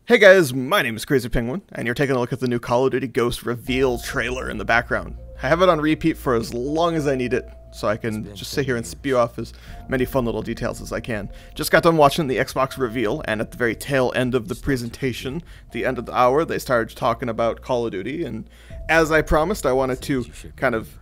Hey guys, my name is Crazy Penguin, and you're taking a look at the new Call of Duty Ghost reveal trailer in the background. I have it on repeat for as long as I need it, so I can just sit here and spew off as many fun little details as I can. Just got done watching the Xbox reveal, and at the very tail end of the presentation, the end of the hour, they started talking about Call of Duty, and as I promised, I wanted to kind of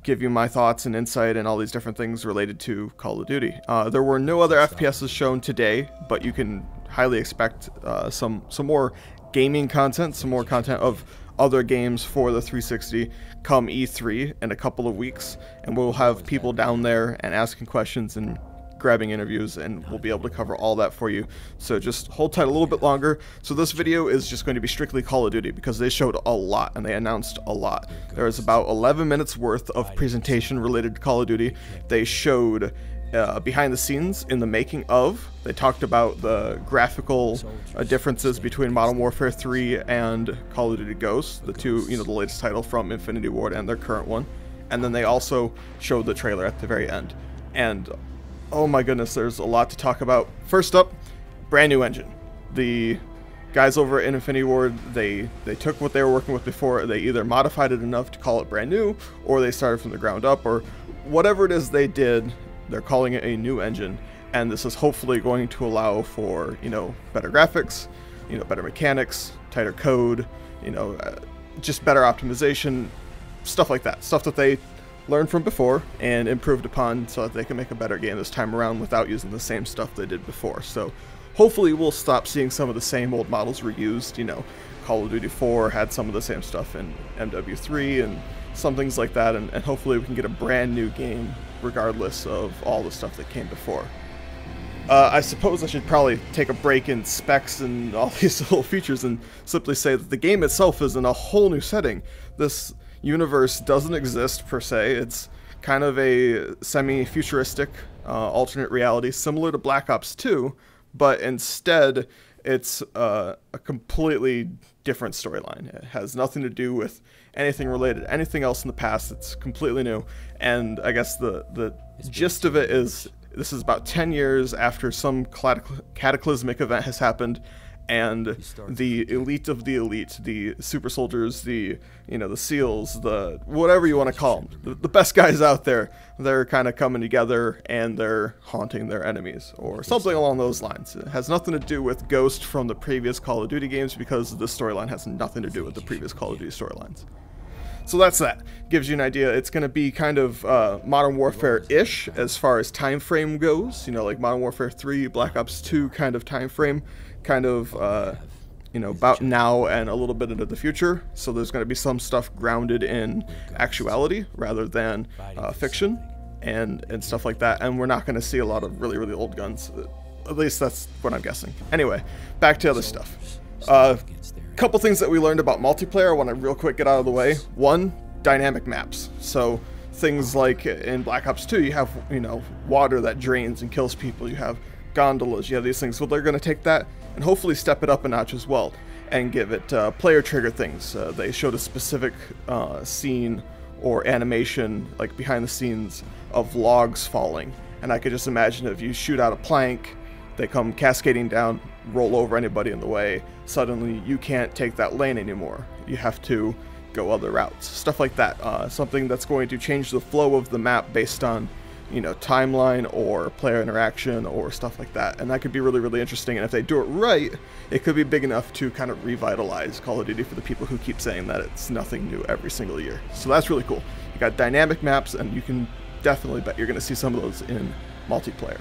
give you my thoughts and insight and all these different things related to Call of Duty. There were no other FPSs shown today, but you can highly expect some more gaming content, some more content of other games for the 360 come E3 in a couple of weeks, and we'll have people down there and asking questions and grabbing interviews, and we'll be able to cover all that for you. So just hold tight a little bit longer. So this video is just going to be strictly Call of Duty because they showed a lot and they announced a lot. There was about 11 minutes worth of presentation related to Call of Duty. They showed behind the scenes in the making of. They talked about the graphical differences between Modern Warfare 3 and Call of Duty Ghosts, the two, the latest title from Infinity Ward and their current one. And then they also showed the trailer at the very end. And oh my goodness, there's a lot to talk about. First up, brand new engine. The guys over at Infinity Ward, they took what they were working with before, they either modified it enough to call it brand new, or they started from the ground up, or whatever it is they did. They're calling it a new engine, and this is hopefully going to allow for, better graphics, better mechanics, tighter code, just better optimization, stuff like that. Stuff that they learned from before and improved upon so that they can make a better game this time around without using the same stuff they did before. So hopefully we'll stop seeing some of the same old models reused. Call of Duty 4 had some of the same stuff in MW3 and some things like that, and hopefully we can get a brand new game regardless of all the stuff that came before. I suppose I should probably take a break in specs and all these little features and simply say that the game itself is in a whole new setting. This universe doesn't exist per se. It's kind of a semi-futuristic alternate reality similar to Black Ops 2, but instead it's a completely different storyline. It has nothing to do with anything related to anything else in the past. It's completely new, and I guess the gist of it is this is about 10 years after some cataclysmic event has happened, and the elite of the elite, the super soldiers, the the SEALs, the whatever you want to call them, the best guys out there, they're kind of coming together and they're haunting their enemies or something along those lines. It has nothing to do with Ghost from the previous Call of Duty games because this storyline has nothing to do with the previous Call of Duty storylines. So that's that. Gives you an idea. It's going to be kind of Modern Warfare-ish as far as time frame goes. Like Modern Warfare 3, Black Ops 2 kind of time frame, kind of about now and a little bit into the future. So there's going to be some stuff grounded in actuality rather than fiction and stuff like that. And we're not going to see a lot of really, really old guns. At least that's what I'm guessing. Anyway, back to other stuff. Couple things that we learned about multiplayer I want to real quick get out of the way. One, dynamic maps. So things like in Black Ops 2 you have water that drains and kills people, you have gondolas, you have these things. So they're going to take that and hopefully step it up a notch as well and give it player trigger things. They showed a specific scene or animation like behind the scenes of logs falling, and I could just imagine if you shoot out a plank, they come cascading down, roll over anybody in the way. Suddenly you can't take that lane anymore. You have to go other routes. Stuff like that. Something that's going to change the flow of the map based on, timeline or player interaction or stuff like that. And that could be really, really interesting. And if they do it right, it could be big enough to kind of revitalize Call of Duty for the people who keep saying that it's nothing new every single year. So that's really cool. You got dynamic maps, and you can definitely bet you're going to see some of those in multiplayer.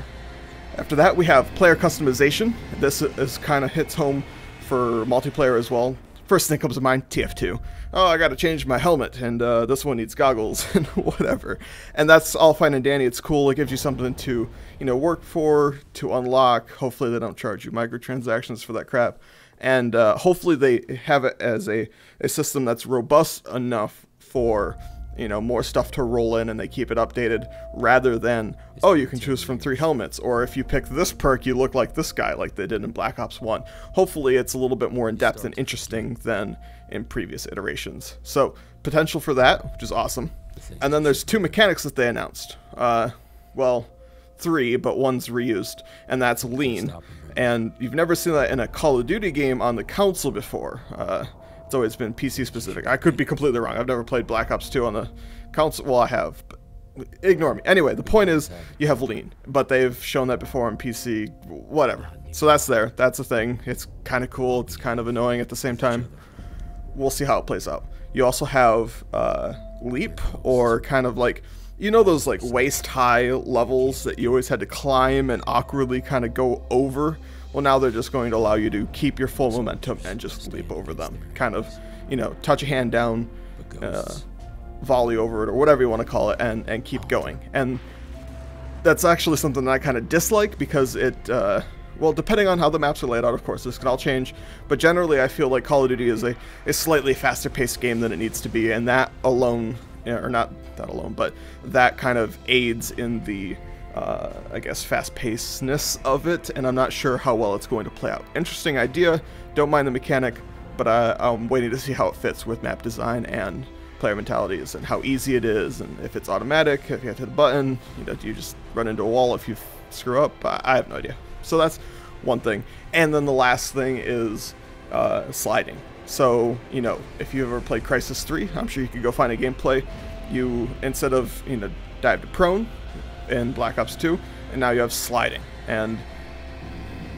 After that, we have player customization. This is kind of hits home for multiplayer as well. First thing comes to mind, TF2. Oh, I gotta change my helmet, and this one needs goggles, and whatever. And that's all fine and dandy. It's cool. It gives you something to, work for, to unlock. Hopefully they don't charge you microtransactions for that crap. And hopefully they have it as a system that's robust enough for more stuff to roll in, and they keep it updated rather than, oh, you can choose from 3 helmets, or if you pick this perk, you look like this guy, like they did in Black Ops 1. Hopefully it's a little bit more in-depth and interesting than in previous iterations. So potential for that, which is awesome. And then there's 2 mechanics that they announced. Well, 3, but one's reused, and that's lean. And you've never seen that in a Call of Duty game on the console before. It's always been PC specific. I could be completely wrong. I've never played Black Ops 2 on the console. Well, I have, but ignore me. Anyway, the point is you have lean, but they've shown that before on PC, whatever. So that's there. That's a thing. It's kind of cool. It's kind of annoying at the same time. We'll see how it plays out. You also have leap, or kind of like, you know those like waist-high levels that you always had to climb and awkwardly kind of go over? Well, now they're just going to allow you to keep your full momentum and just leap over them. Kind of, you know, touch a hand down, volley over it, or whatever you want to call it, and keep going. And that's actually something that I kind of dislike, because it, well, depending on how the maps are laid out, of course, this can all change, but generally I feel like Call of Duty is a slightly faster paced game than it needs to be, and that alone, or not that alone, but that kind of aids in the, I guess, fast-pacedness of it, and I'm not sure how well it's going to play out. Interesting idea, don't mind the mechanic, but I'm waiting to see how it fits with map design and player mentalities, and how easy it is, and if it's automatic, if you have to hit a button, you know, do you just run into a wall if you screw up? I have no idea. So that's one thing. And then the last thing is sliding. So, you know, if you ever played Crysis 3, I'm sure you could go find a gameplay. You, instead of, you know, dive to prone in Black Ops 2, and now you have sliding. And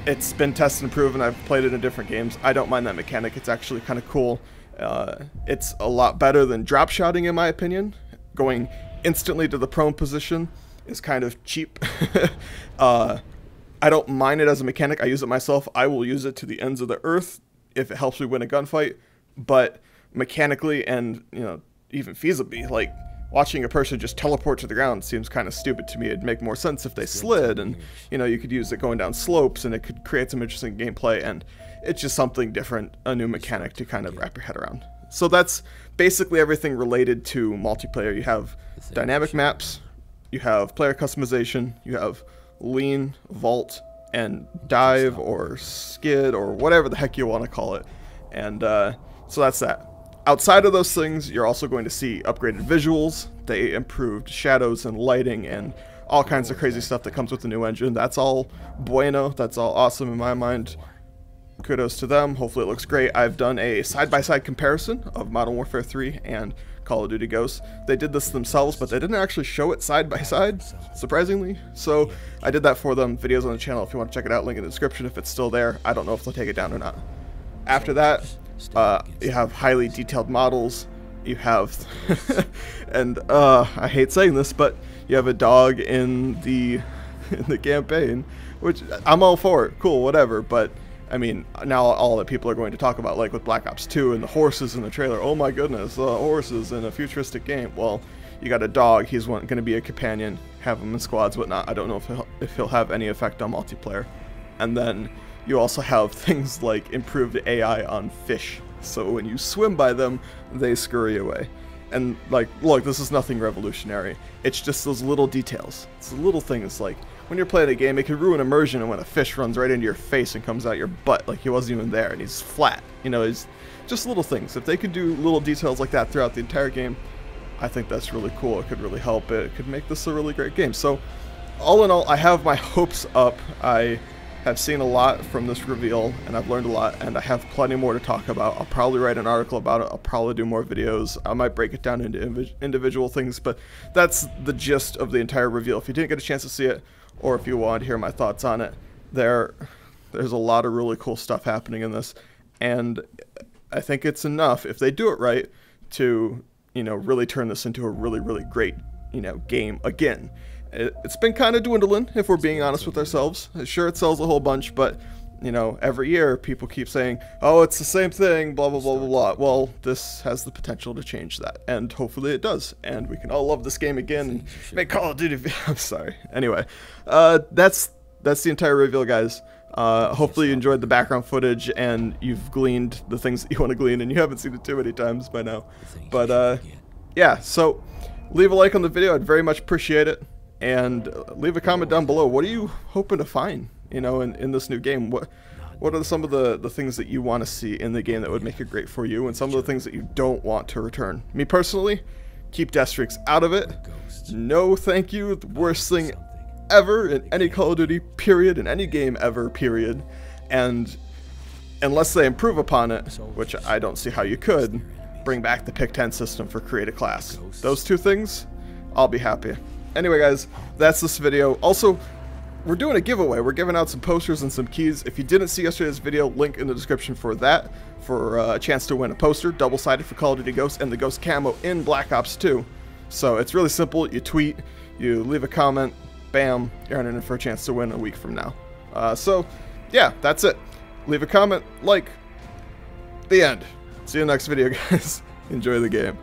it's been tested and proven. I've played it in different games. I don't mind that mechanic. It's actually kind of cool. It's a lot better than drop shotting, in my opinion. Going instantly to the prone position is kind of cheap. I don't mind it as a mechanic. I use it myself. I will use it to the ends of the earth if it helps me win a gunfight. But mechanically and, you know, even feasibly, like, watching a person just teleport to the ground seems kind of stupid to me. It'd make more sense if they slid, and, you know, you could use it going down slopes, and it could create some interesting gameplay, and it's just something different, a new mechanic to kind of wrap your head around. So that's basically everything related to multiplayer. You have dynamic maps, you have player customization, you have lean, vault, and dive, or skid, or whatever the heck you want to call it. And so that's that. Outside of those things, you're also going to see upgraded visuals. They improved shadows and lighting and all kinds of crazy stuff that comes with the new engine. That's all bueno. That's all awesome in my mind. Kudos to them. Hopefully it looks great. I've done a side-by-side comparison of Modern Warfare 3 and Call of Duty Ghosts. They did this themselves, but they didn't actually show it side by side, surprisingly. So I did that for them. Videos on the channel if you want to check it out. Link in the description if it's still there. I don't know if they'll take it down or not. After that, you have highly detailed models. You have, and I hate saying this, but you have a dog in the campaign, which I'm all for it. Cool, whatever. But I mean, now all that people are going to talk about, like with Black Ops 2 and the horses in the trailer. Oh my goodness, horses in a futuristic game. Well, you got a dog. He's going to be a companion. Have him in squads, whatnot. I don't know if he'll have any effect on multiplayer. And then you also have things like improved AI on fish. So when you swim by them, they scurry away. And like, look, this is nothing revolutionary. It's just those little details. It's the little things like, when you're playing a game, it can ruin immersion, and when a fish runs right into your face and comes out your butt like he wasn't even there and he's flat. You know, it's just little things. If they could do little details like that throughout the entire game, I think that's really cool. It could really help. It could make this a really great game. So, all in all, I have my hopes up. I have seen a lot from this reveal, and I've learned a lot, and I have plenty more to talk about. I'll probably write an article about it. I'll probably do more videos. I might break it down into individual things, but that's the gist of the entire reveal. If you didn't get a chance to see it, or if you want to hear my thoughts on it, there's a lot of really cool stuff happening in this, and I think it's enough, if they do it right, to, you know, really turn this into a really, really great, you know, game again. It's been kind of dwindling, if we're being honest with ourselves. Sure, it sells a whole bunch, but, you know, every year people keep saying, oh, it's the same thing, blah, blah, blah, blah, blah. Well, this has the potential to change that, and hopefully it does, and we can all love this game again and make Call of Duty. I'm sorry. Anyway, that's the entire reveal, guys. Hopefully you enjoyed the background footage, and you've gleaned the things that you want to glean, and you haven't seen it too many times by now. But, yeah, so leave a like on the video. I'd very much appreciate it. And leave a comment down below. What are you hoping to find, you know, in this new game? What are some of the things that you want to see in the game that would make it great for you, and some of the things that you don't want to return? Me personally, keep death streaks out of it. No thank you. The worst thing ever in any Call of Duty, period, in any game ever, period. And unless they improve upon it, which I don't see how you could, bring back the pick 10 system for create a class. Those two things, I'll be happy. Anyway guys, that's this video. Also, we're doing a giveaway. We're giving out some posters and some keys. If you didn't see yesterday's video, link in the description for that, for a chance to win a poster, double-sided for Call of Duty Ghosts, and the Ghost camo in Black Ops 2. So it's really simple. You tweet, you leave a comment, bam, you're entering for a chance to win a week from now. So, yeah, that's it. Leave a comment, like, the end. See you next video, guys. Enjoy the game.